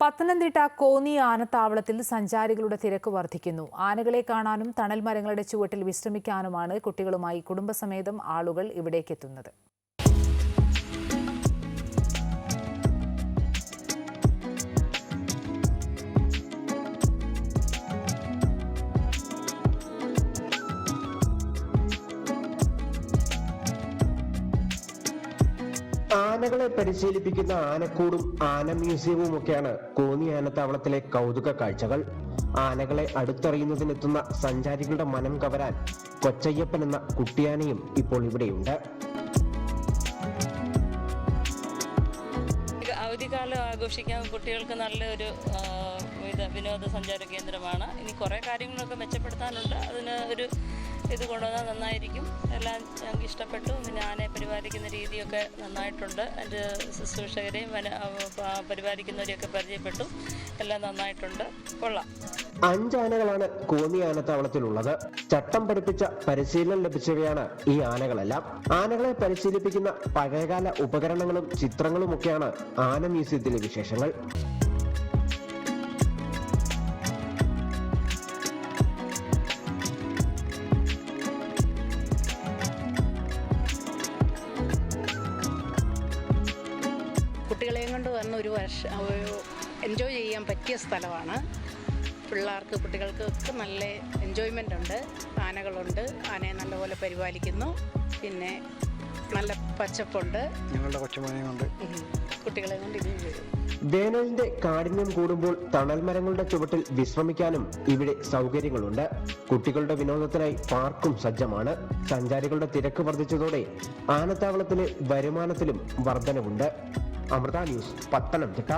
പത്തനംതിട്ട കോന്നി ആനത്താവളത്തിൽ സഞ്ചാരികളുടെ തിരക്ക് വർദ്ധിക്കുന്നു. ആനകളെ കാണാനും തണൽ മരങ്ങളുടെ ചുവട്ടിൽ വിശ്രമിക്കാനുമാണ് കുട്ടികളുമായി കുടുംബസമേതം ആളുകൾ ഇവിടേക്കെത്തുന്നത്. ആനകളെ പരിശീലിപ്പിക്കുന്ന ആനക്കൂടും ആന മ്യൂസിയവും ഒക്കെയാണ് കോന്നി ആനത്താവളത്തിലെ കൗതുക കാഴ്ചകൾ. ആനകളെ അടുത്തറിയുന്നതിനെത്തുന്ന സഞ്ചാരികളുടെ മനം കവരാൻ കൊച്ചയ്യപ്പൻ എന്ന കുട്ടിയാനയും ഇപ്പോൾ ഇവിടെയുണ്ട്. അവധിക്കാലം ആഘോഷിക്കാൻ കുട്ടികൾക്ക് നല്ലൊരു വിനോദസഞ്ചാര കേന്ദ്രമാണ്. ഇനി കുറേ കാര്യങ്ങളൊക്കെ മെച്ചപ്പെടുത്താനുണ്ട്. അതിന് ഒരു ഇത് കൊണ്ടുവന്നാൽ നന്നായിരിക്കും. എല്ലാം ഞങ്ങൾക്ക് ഇഷ്ടപ്പെട്ടു. പിന്നെ ആനയെ പരിപാലിക്കുന്ന രീതിയൊക്കെ നന്നായിട്ടുണ്ട്. അതിൻ്റെ ശുശ്രൂഷകരെയും പരിപാലിക്കുന്നവരെയൊക്കെ പരിചയപ്പെട്ടു. എല്ലാം നന്നായിട്ടുണ്ട്, കൊള്ളാം. 5 ആനകളാണ് കോന്നി ആനത്താവളത്തിലുള്ളത്. ചട്ടം പഠിപ്പിച്ച പരിശീലനം ലഭിച്ചവയാണ് ഈ ആനകളെല്ലാം. ആനകളെ പരിശീലിപ്പിക്കുന്ന പഴയകാല ഉപകരണങ്ങളും ചിത്രങ്ങളും ഒക്കെയാണ് ആന മ്യൂസിയത്തിലെ വിശേഷങ്ങൾ. കുട്ടികളെയും കൊണ്ട് വന്ന് ഒരു എൻജോയ് ചെയ്യാൻ പറ്റിയ സ്ഥലമാണ്. പിള്ളേർക്ക് കുട്ടികൾക്കൊക്കെ നല്ല എൻജോയ്മെൻ്റ് ഉണ്ട്. ആനകളുണ്ട്, ആനയെ നല്ലപോലെ പരിപാലിക്കുന്നു. പിന്നെ നല്ല പച്ചപ്പുണ്ട്. ഞങ്ങളുടെ കൊച്ചുമോനെയുണ്ട്. കുട്ടികളെ കൊണ്ട് ഇനിയും വരും. വേനലിന്റെ കാഠിന്യം കൂടുമ്പോൾ തണൽ മരങ്ങളുടെ ചുവട്ടിൽ വിശ്രമിക്കാനും ഇവിടെ സൗകര്യങ്ങളുണ്ട്. കുട്ടികളുടെ വിനോദത്തിനായി പാർക്കും സജ്ജമാണ്. സഞ്ചാരികളുടെ തിരക്ക് വർദ്ധിച്ചതോടെ ആനത്താവളത്തിലെ വരുമാനത്തിലും വർധനവുണ്ട്. അമൃത ന്യൂസ്, പത്തനംതിട്ട.